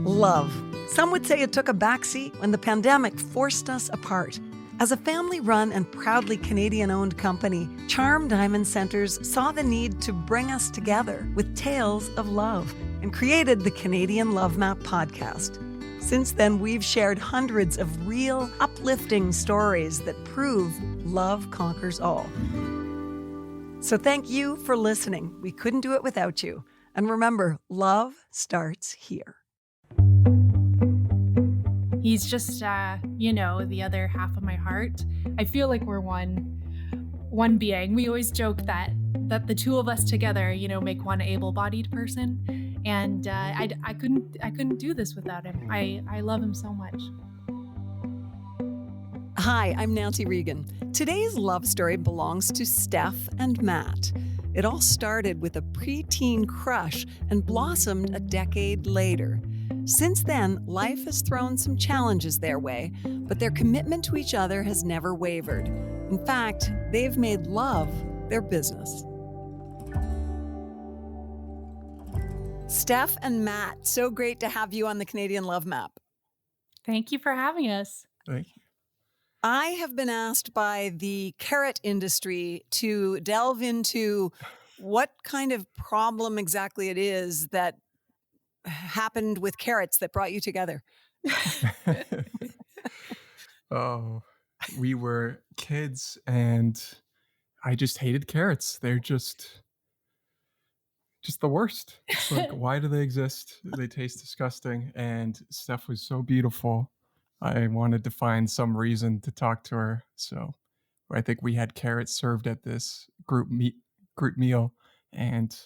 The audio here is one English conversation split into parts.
Love. Some would say it took a backseat when the pandemic forced us apart. As a family-run and proudly Canadian-owned company, Charm Diamond Centers saw the need to bring us together with tales of love and created the Canadian Love Map podcast. Since then, we've shared hundreds of real, uplifting stories that prove love conquers all. So thank you for listening. We couldn't do it without you. And remember, love starts here. He's just, the other half of my heart. I feel like we're one being. We always joke that the two of us together, make one able-bodied person. And I couldn't do this without him. I love him so much. Hi, I'm Nancy Regan. Today's love story belongs to Steph and Matt. It all started with a preteen crush and blossomed a decade later. Since then, life has thrown some challenges their way, but their commitment to each other has never wavered. In fact, they've made love their business. Steph and Matt, so great to have you on the Canadian Love Map. Thank you for having us. Thank you. I have been asked by the carrot industry to delve into what kind of problem exactly it is that happened with carrots that brought you together. Oh, we were kids and I just hated carrots. They're just the worst. It's like, why do they exist? They taste disgusting. And Steph was so beautiful. I wanted to find some reason to talk to her. So I think we had carrots served at this group meal. And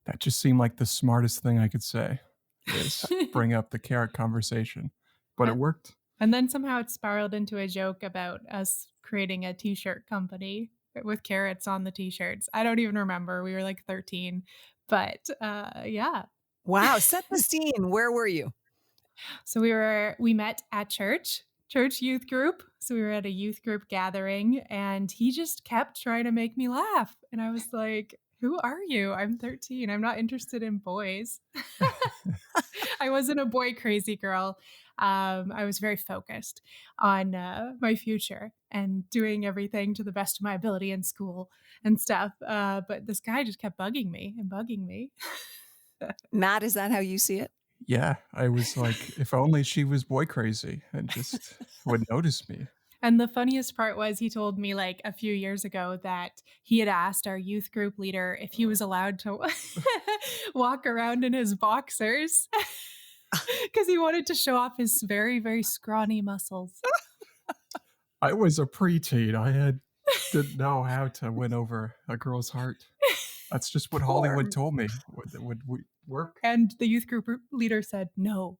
that just seemed like the smartest thing I could say is bring up the carrot conversation. But it worked. And then somehow it spiraled into a joke about us creating a t-shirt company with carrots on the t-shirts. I don't even remember. We were like 13. But yeah. Wow, set the scene. Where were you? So we met at church youth group. So we were at a youth group gathering and he just kept trying to make me laugh. And I was like, who are you? I'm 13. I'm not interested in boys. I wasn't a boy crazy girl. I was very focused on my future and doing everything to the best of my ability in school and stuff. But this guy just kept bugging me. Matt, is that how you see it? Yeah, I was like, if only she was boy crazy and just would notice me. And the funniest part was he told me like a few years ago that he had asked our youth group leader if he was allowed to walk around in his boxers because he wanted to show off his very, very scrawny muscles. I was a preteen. Didn't know how to win over a girl's heart. That's just what Hollywood told me would work. And the youth group leader said, no.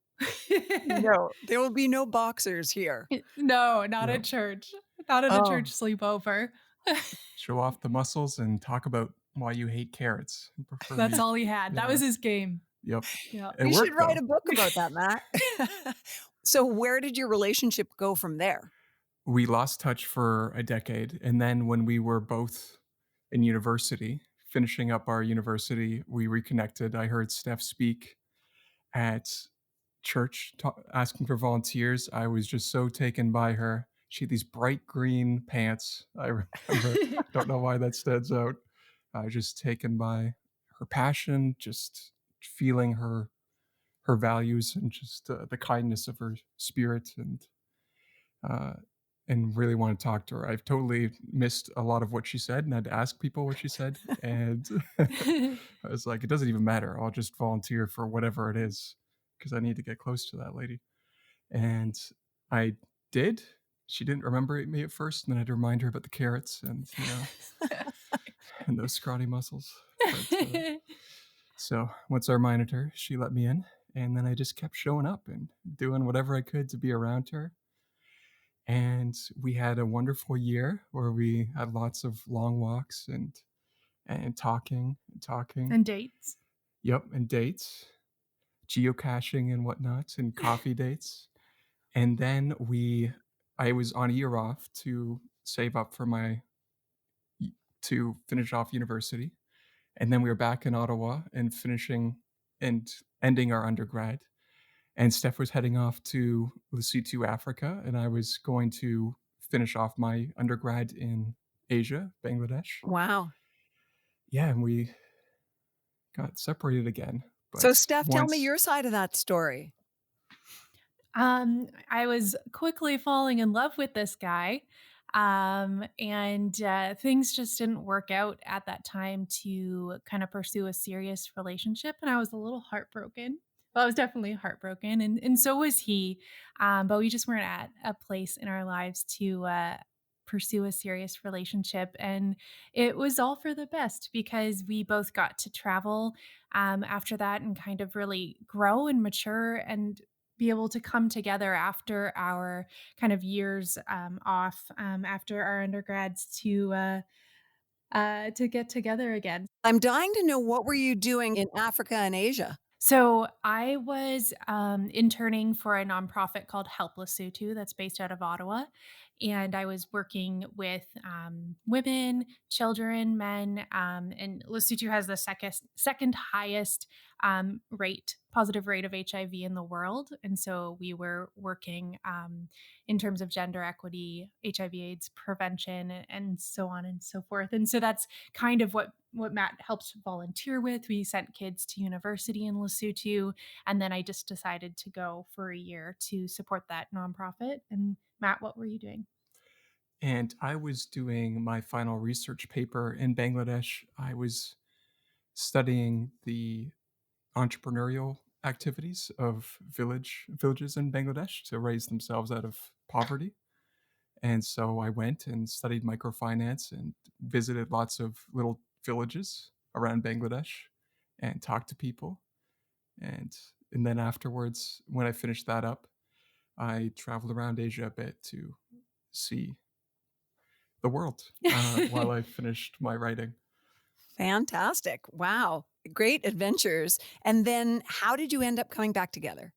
No, there will be no boxers here. No, not at church. Not at a church sleepover. Show off the muscles and talk about why you hate carrots. That's all he had. Yeah. That was his game. Yep. Yeah. We should write a book about that, Matt. So where did your relationship go from there? We lost touch for a decade. And then when we were both in university, finishing up our university, we reconnected. I heard Steph speak at church asking for volunteers. I was just so taken by her. She had these bright green pants. I remember. Don't know why that stands out. I was just taken by her passion, just feeling her values and just the kindness of her spirit, and really want to talk to her. I've totally missed a lot of what she said and had to ask people what she said. And I was like, it doesn't even matter. I'll just volunteer for whatever it is because I need to get close to that lady. And I did. She didn't remember me at first, and then I had to remind her about the carrots and and those scrawny muscles. But, so once I reminded her, she let me in, and then I just kept showing up and doing whatever I could to be around her. And we had a wonderful year where we had lots of long walks and talking. And dates. Yep, and dates, geocaching and whatnot, and coffee dates. And then I was on a year off to save up for to finish off university. And then we were back in Ottawa and finishing and ending our undergrad. And Steph was heading off to Lesotho, Africa, and I was going to finish off my undergrad in Asia, Bangladesh. Wow. Yeah, and we got separated again. So, But Steph, tell me once your side of that story. I was quickly falling in love with this guy. And things just didn't work out at that time to kind of pursue a serious relationship. And I was a little heartbroken. Well, I was definitely heartbroken, and so was he. But we just weren't at a place in our lives to pursue a serious relationship. And it was all for the best because we both got to travel after that and kind of really grow and mature and be able to come together after our kind of years off after our undergrads to get together again. I'm dying to know, what were you doing in Africa and Asia? So I was interning for a nonprofit called Help Lesotho that's based out of Ottawa. And I was working with women, children, men, and Lesotho has the second highest positive rate of HIV in the world. And so we were working in terms of gender equity, HIV/AIDS prevention, and so on and so forth. And so that's kind of what Matt helps volunteer with. We sent kids to university in Lesotho, and then I just decided to go for a year to support that nonprofit. And Matt, what were you doing? and I was doing my final research paper in Bangladesh. I was studying the entrepreneurial activities of villages in Bangladesh to raise themselves out of poverty. And so I went and studied microfinance and visited lots of little villages around Bangladesh and talked to people. And and then afterwards, when I finished that up, I traveled around Asia a bit to see the world while I finished my writing. Fantastic. Wow. Great adventures. And then how did you end up coming back together?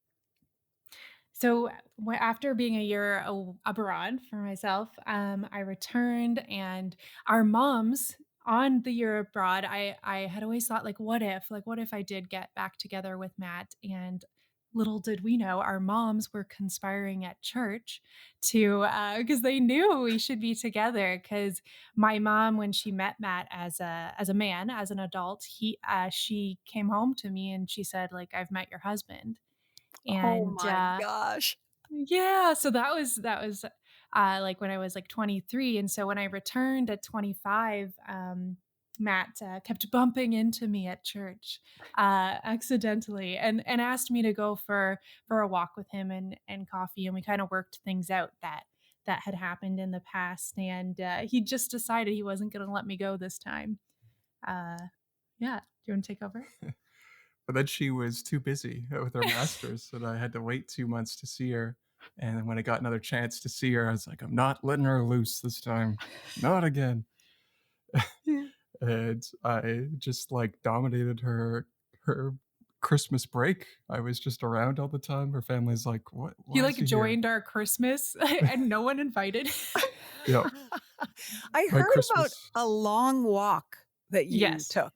So after being a year abroad for myself, I returned, and our moms on the year abroad, I had always thought, like what if I did get back together with Matt? And little did we know, our moms were conspiring at church to because they knew we should be together. Because my mom, when she met Matt as a man, as an adult, she came home to me and she said, like, I've met your husband. Oh And my gosh. yeah, so that was like when I was like 23, and so when I returned at 25, Matt kept bumping into me at church accidentally, and asked me to go for a walk with him and coffee, and we kind of worked things out that had happened in the past, and he just decided he wasn't going to let me go this time. Uh, yeah, do you want to take over? But then she was too busy with her master's, and I had to wait 2 months to see her. And then when I got another chance to see her, I was like, I'm not letting her loose this time. Not again. Yeah. And I just like dominated her Christmas break. I was just around all the time. Her family's like, "What? He Why is like he here?" joined our Christmas and no one invited. Yeah, I my heard about Christmas. a long walk that you Yes. took.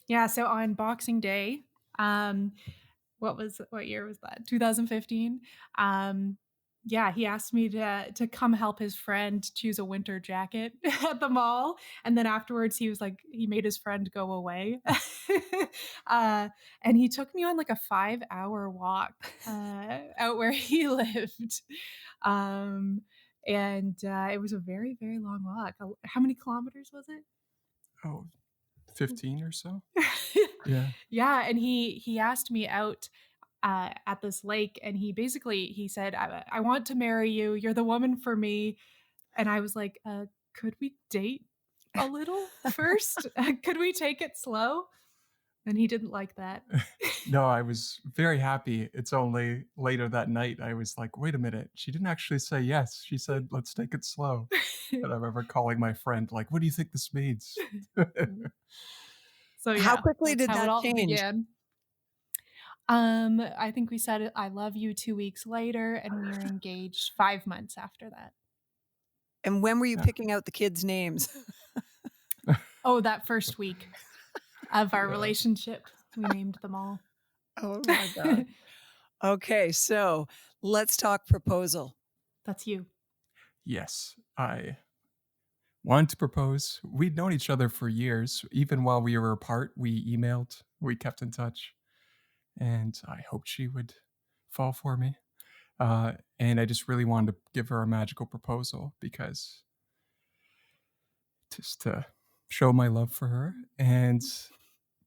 Yeah, so on Boxing Day, um, what year was that? 2015. Um, yeah, he asked me to come help his friend choose a winter jacket at the mall, and then afterwards he was like he made his friend go away. uh, and he took me on like a 5-hour walk out where he lived. Um, and it was a very, very long walk. How many kilometers was it? Oh, 15 or so. Yeah. Yeah, and he asked me out at this lake, and he said, I want to marry you. You're the woman for me." And I was like, could we date a little first? Could we take it slow? And he didn't like that. No, I was very happy. It's only later that night I was like, "Wait a minute. She didn't actually say yes. She said, 'Let's take it slow.'" And I remember calling my friend like, "What do you think this means?" So How yeah, quickly that's did how it that all change? began. I think we said I love you 2 weeks later, and we were engaged 5 months after that. And when were you Yeah. picking out the kids' names? Oh, that first week of our Yeah. relationship, we named them all. Oh my gosh. Okay, so let's talk proposal. That's you. Yes, I wanted to propose. We'd known each other for years. Even while we were apart, we emailed, we kept in touch, and I hoped she would fall for me. And I just really wanted to give her a magical proposal because just to show my love for her.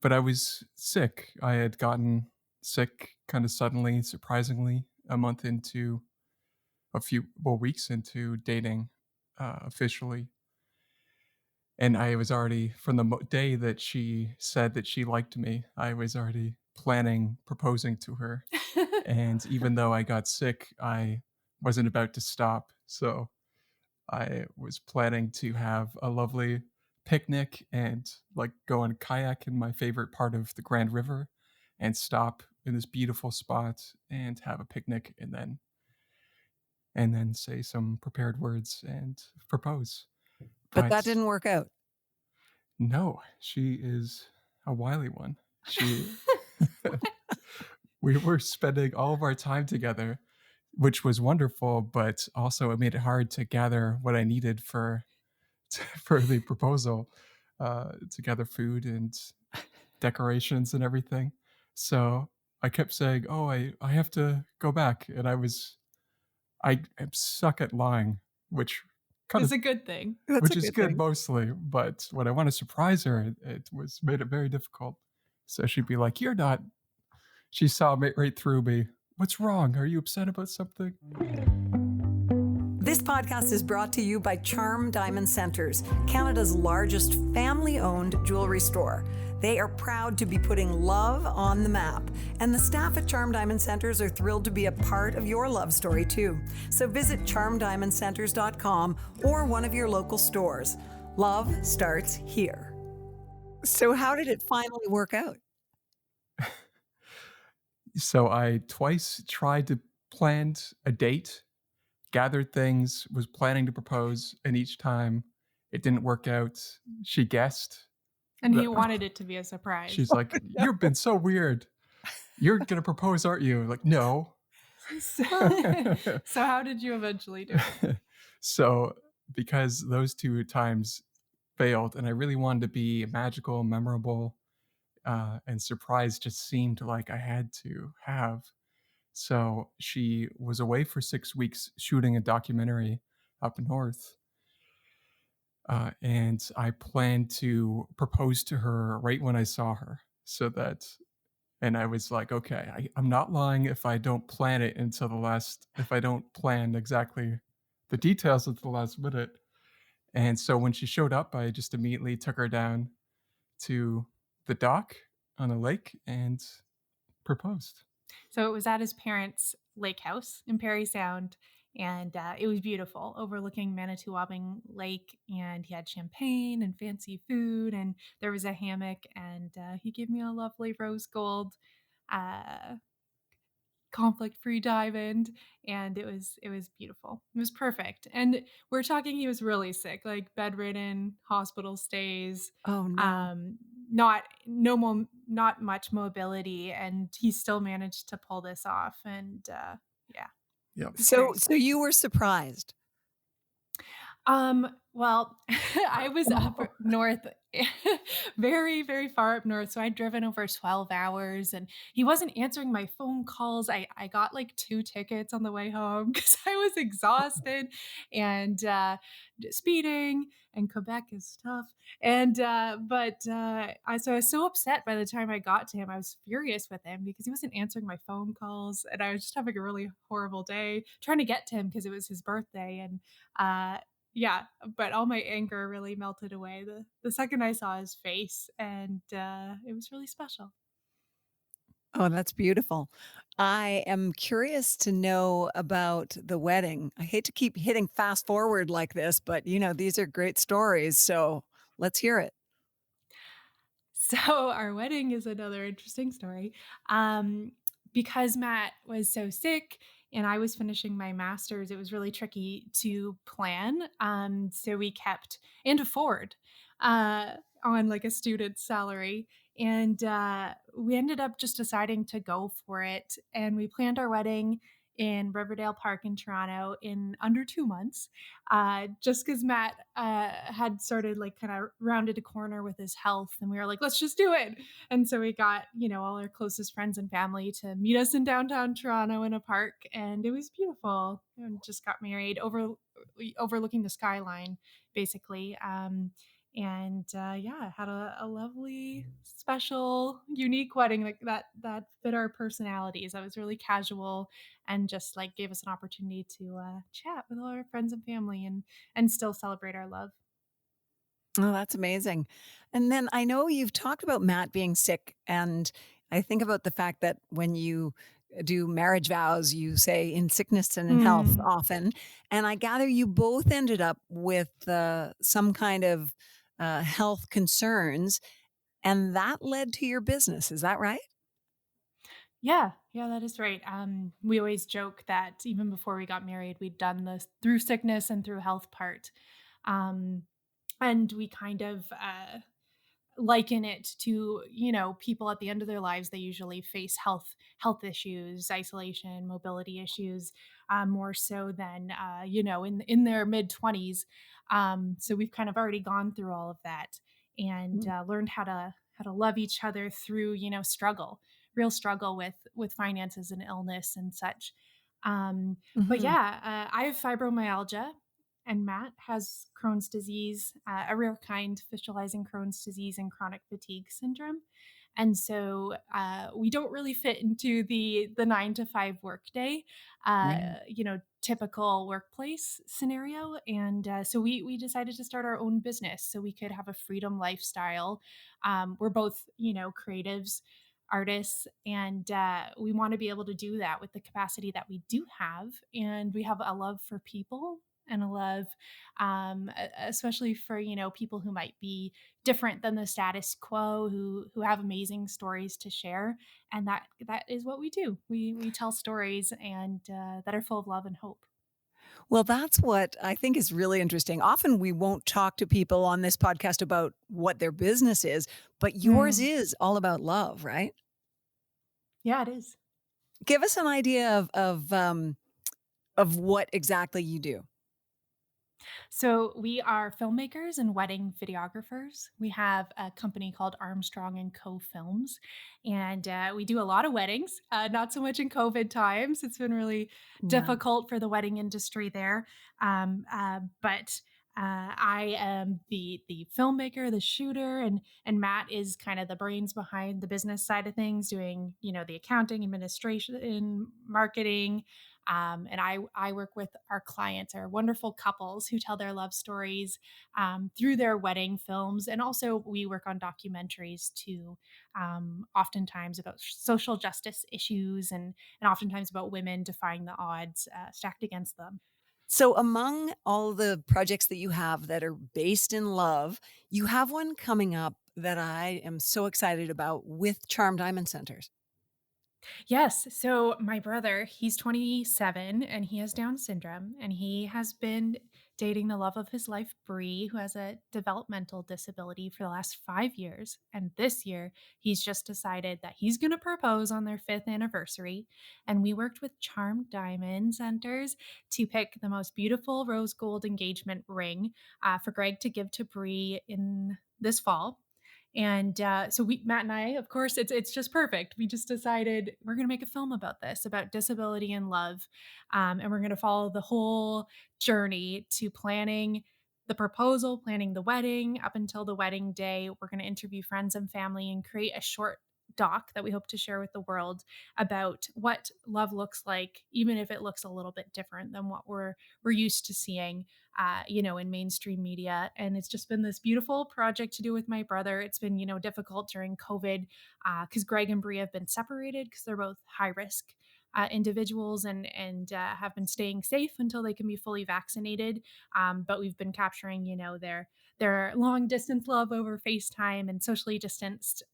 But I was sick. I had gotten sick kind of suddenly, surprisingly, a month into weeks into dating officially. And I was already, from the day that she said that she liked me, I was already planning proposing to her. And even though I got sick, I wasn't about to stop. So I was planning to have a lovely picnic and like go on kayak in my favorite part of the Grand River and stop in this beautiful spot and have a picnic and then say some prepared words and propose. But that But didn't work out. no, she is a wily one. She we were spending all of our time together, which was wonderful, but also it made it hard to gather what I needed for for the proposal, to gather food and decorations and everything. So I kept saying, "Oh, I have to go back," and I am suck at lying, which kind It's of a good thing. That's a which is good good thing. mostly, but when I want to surprise her, it was made it very difficult. So she'd be like, "You're not." She saw me right through me. What's wrong? Are you upset about something? This podcast is brought to you by Charm Diamond Centers, Canada's largest family-owned jewelry store. They are proud to be putting love on the map, and the staff at Charm Diamond Centers are thrilled to be a part of your love story too. So visit charmdiamondcenters.com or one of your local stores. Love starts here. So how did it finally work out? So I twice tried to plan a date, gathered things, was planning to propose, and each time it didn't work out. She guessed. And he That- wanted it to be a surprise. She's like, "You've been so weird. You're gonna propose, aren't you?" Like, no. So, so how did you eventually do it? So because those two times failed, and I really wanted to be magical, memorable, and surprise just seemed like I had to have. So she was away for 6 weeks shooting a documentary up north. And I planned to propose to her right when I saw her. And I was like, okay, I'm not lying if I don't plan it until if I don't plan exactly the details at the last minute. And so when she showed up, I just immediately took her down to the dock on the lake and proposed. So it was at his parents' lake house in Perry Sound, and it was beautiful, overlooking Manitowoc Lake. And he had champagne and fancy food, and there was a hammock, and he gave me a lovely rose gold uh, conflict-free diamond, and it was beautiful. It was perfect. And we're talking he was really sick, like bedridden, hospital stays, Oh no. um, not much mobility, and he still managed to pull this off. And yeah, Yep. it's very So you were surprised. Well, I was up north, very, very far up north. So I'd driven over 12 hours and he wasn't answering my phone calls. I got like 2 tickets on the way home because I was exhausted and speeding, and Quebec is tough. And, so I was so upset by the time I got to him. I was furious with him because he wasn't answering my phone calls. And I was just having a really horrible day trying to get to him because it was his birthday. And, yeah, but all my anger really melted away the second I saw his face, and it was really special. Oh, that's beautiful. I am curious to know about the wedding. I hate to keep hitting fast forward like this, but these are great stories. So let's hear it. So our wedding is another interesting story. Because Matt was so sick and I was finishing my master's, it was really tricky to plan. So we kept and afford on like a student salary. And we ended up just deciding to go for it. And we planned our wedding in Riverdale Park in Toronto in under 2 months, just because Matt had started like kind of rounded a corner with his health. And we were like, let's just do it. And so we got, all our closest friends and family to meet us in downtown Toronto in a park. And it was beautiful. And just got married overlooking the skyline, basically. And yeah, had a lovely, special, unique wedding like that fit our personalities. That was really casual and just like gave us an opportunity to chat with all our friends and family and still celebrate our love. Oh, that's amazing. And then I know you've talked about Matt being sick, and I think about the fact that when you do marriage vows, you say in sickness and in health Mm. often. And I gather you both ended up with some kind of health concerns, and that led to your business. Is that right? Yeah, yeah, that is right. We always joke that even before we got married, we'd done this through sickness and through health part. Um, and we kind of liken it to people at the end of their lives. They usually face health issues, isolation, mobility issues, more so than in their mid 20s. So we've kind of already gone through all of that and learned how to love each other through struggle, real struggle with finances and illness and such. But Mm-hmm. yeah, I have fibromyalgia, and Matt has Crohn's disease, a rare kind, fistulizing Crohn's disease and chronic fatigue syndrome. And so we don't really fit into the 9 to 5 workday, Right. typical workplace scenario. And so we decided to start our own business so we could have a freedom lifestyle. We're both creatives, artists, and we want to be able to do that with the capacity that we do have. And we have a love for people and a love, especially for people who might be different than the status quo, who have amazing stories to share. And that is what we do. We tell stories and that are full of love and hope. Well, that's what I think is really interesting. Often we won't talk to people on this podcast about what their business is, but yours Mm, is all about love, right? yeah, it is. Give us an idea of what exactly you do. So we are filmmakers and wedding videographers. We have a company called Armstrong and Co Films, and we do a lot of weddings. Not so much in COVID times; it's been really Yeah. difficult for the wedding industry there. But I am the filmmaker, the shooter, and Matt is kind of the brains behind the business side of things, doing the accounting, administration, marketing, and I work with our clients, our wonderful couples who tell their love stories through their wedding films. And also, we work on documentaries too, oftentimes about social justice issues and oftentimes about women defying the odds stacked against them. So among all the projects that you have that are based in love, you have one coming up that I am so excited about with Charm Diamond Centers. Yes. So my brother, he's 27 and he has Down syndrome, and he has been dating the love of his life, Bree, who has a developmental disability, for the last 5 years. And this year, he's just decided that he's going to propose on their 5th anniversary. And we worked with Charm Diamond Centers to pick the most beautiful rose gold engagement ring for Greg to give to Bree in this fall. And so Matt and I, of course, it's just perfect. We just decided we're going to make a film about this, about disability and love, and we're going to follow the whole journey to planning the proposal, planning the wedding, up until the wedding day. We're going to interview friends and family and create a short doc that we hope to share with the world about what love looks like, even if it looks a little bit different than what we're used to seeing in mainstream media. And it's just been this beautiful project to do with my brother. It's been, difficult during COVID because Greg and Brie have been separated because they're both high risk individuals and have been staying safe until they can be fully vaccinated. But we've been capturing, their long distance love over FaceTime and socially distanced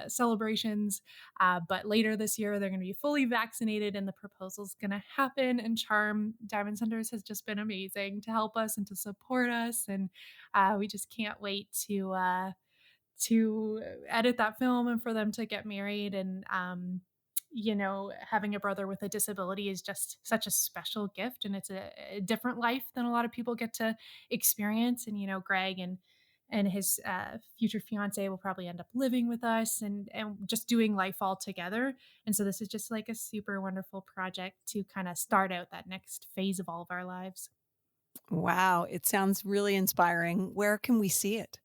celebrations. But later this year, they're going to be fully vaccinated and the proposal's going to happen. And Charm Diamond Centers has just been amazing to help us and to support us. And we just can't wait edit that film and for them to get married. And having a brother with a disability is just such a special gift, and it's a different life than a lot of people get to experience. And Greg and his future fiance will probably end up living with us and just doing life all together. And so this is just like a super wonderful project to kind of start out that next phase of all of our lives. Wow, it sounds really inspiring. Where can we see it?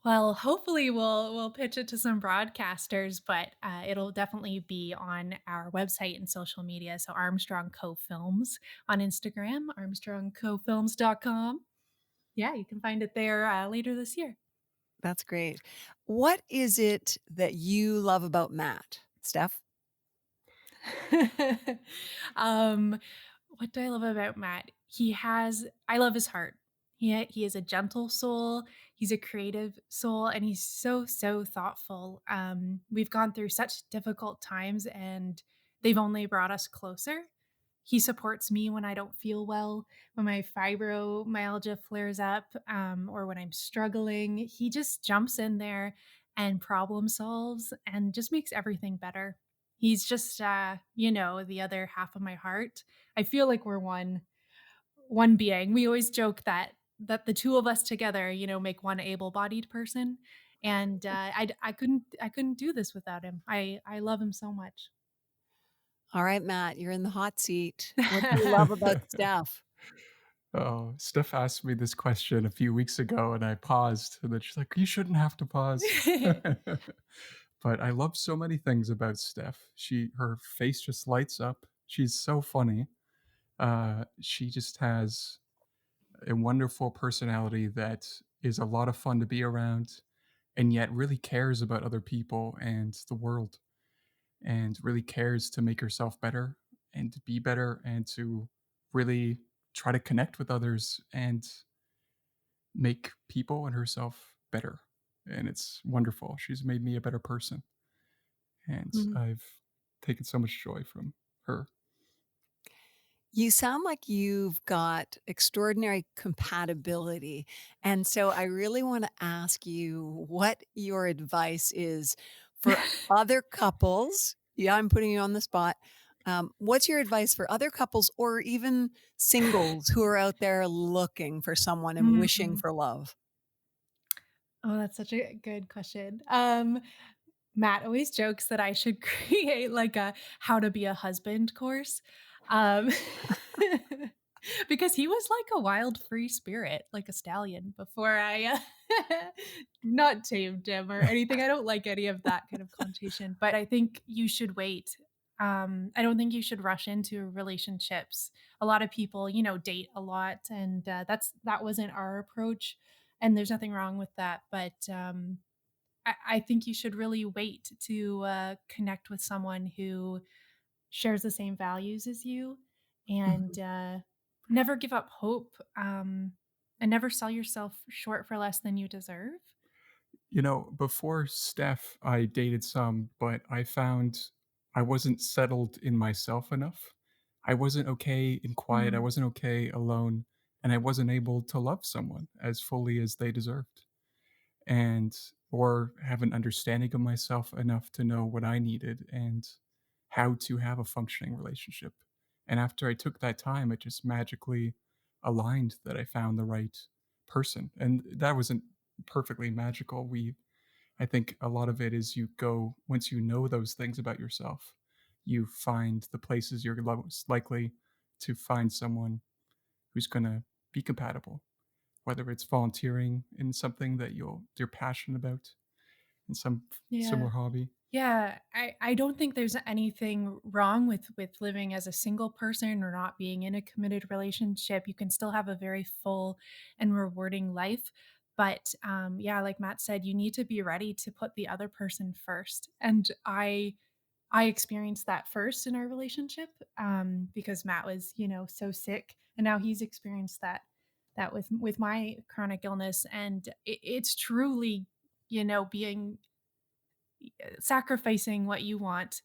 Well, hopefully we'll pitch it to some broadcasters, but it'll definitely be on our website and social media. So Armstrong Co Films on Instagram, armstrongcofilms.com. Yeah, you can find it there later this year. That's great. What is it that you love about Matt, Steph? um, what do I love about Matt? I love his heart. He is a gentle soul. He's a creative soul, and he's so, so thoughtful. We've gone through such difficult times, and they've only brought us closer. He supports me when I don't feel well, when my fibromyalgia flares up, or when I'm struggling. He just jumps in there and problem solves and just makes everything better. He's just, the other half of my heart. I feel like we're one being. We always joke that the two of us together, make one able-bodied person. And I couldn't do this without him. I love him so much. All right, Matt, you're in the hot seat. What do you love about Steph? Oh, Steph asked me this question a few weeks ago, and I paused, and then she's like, "You shouldn't have to pause." But I love so many things about Steph. Her face just lights up. She's so funny. She just has a wonderful personality that is a lot of fun to be around, and yet really cares about other people and the world, and really cares to make herself better and to be better and to really try to connect with others and make people and herself better. And it's wonderful. She's made me a better person. And Mhm. I've taken so much joy from her. You sound like you've got extraordinary compatibility. And so I really want to ask you what your advice is for other couples. Yeah, I'm putting you on the spot. What's your advice for other couples or even singles who are out there looking for someone and wishing Mhm. for love? Oh, that's such a good question. Matt always jokes that I should create like a how to be a husband course. Um, because he was like a wild free spirit, like a stallion before I not tamed him or anything. I don't like any of that kind of connotation, but I think you should wait. I don't think you should rush into relationships. A lot of people, date a lot, and that wasn't our approach. And there's nothing wrong with that, but I think you should really wait to connect with someone who shares the same values as you, and never give up hope, and never sell yourself short for less than you deserve. Before Steph, I dated some, but I found I wasn't settled in myself enough. I wasn't okay in quiet. I Mm. wasn't okay alone. And I wasn't able to love someone as fully as they deserved. And or have an understanding of myself enough to know what I needed and how to have a functioning relationship. And after I took that time, it just magically aligned that I found the right person. And that wasn't perfectly magical. I think a lot of it is you go once you know those things about yourself, you find the places you're most likely to find someone who's going to be compatible, whether it's volunteering in something that you're passionate about in some Yeah. similar hobby. Yeah, I don't think there's anything wrong with living as a single person or not being in a committed relationship. You can still have a very full and rewarding life. But yeah, like Matt said, you need to be ready to put the other person first. And I experienced that first in our relationship, because Matt was, so sick, and now he's experienced that with my chronic illness, and it's truly, being sacrificing what you want,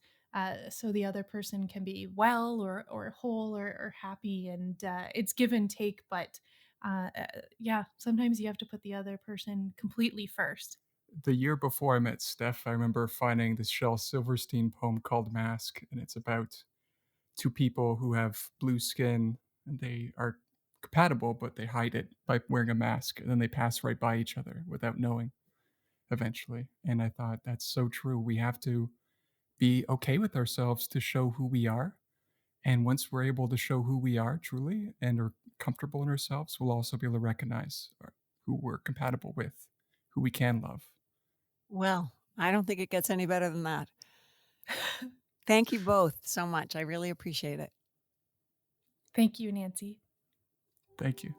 so the other person can be well or whole or happy, and it's give and take. But yeah, sometimes you have to put the other person completely first. The year before I met Steph, I remember finding this Shel Silverstein poem called Mask, and it's about two people who have blue skin and they are compatible, but they hide it by wearing a mask, and then they pass right by each other without knowing eventually. And I thought that's so true. We have to be okay with ourselves to show who we are. And once we're able to show who we are truly and are comfortable in ourselves, we'll also be able to recognize who we're compatible with, who we can love. Well, I don't think it gets any better than that. Thank you both so much. I really appreciate it. Thank you, Nancy. Thank you.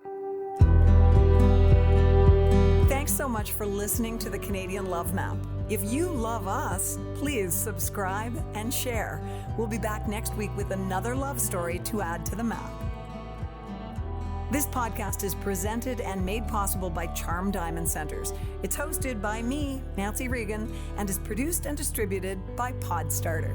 Thanks so much for listening to the Canadian Love Map. If you love us, please subscribe and share. We'll be back next week with another love story to add to the map. This podcast is presented and made possible by Charm Diamond Centers. It's hosted by me, Nancy Regan, and is produced and distributed by Podstarter.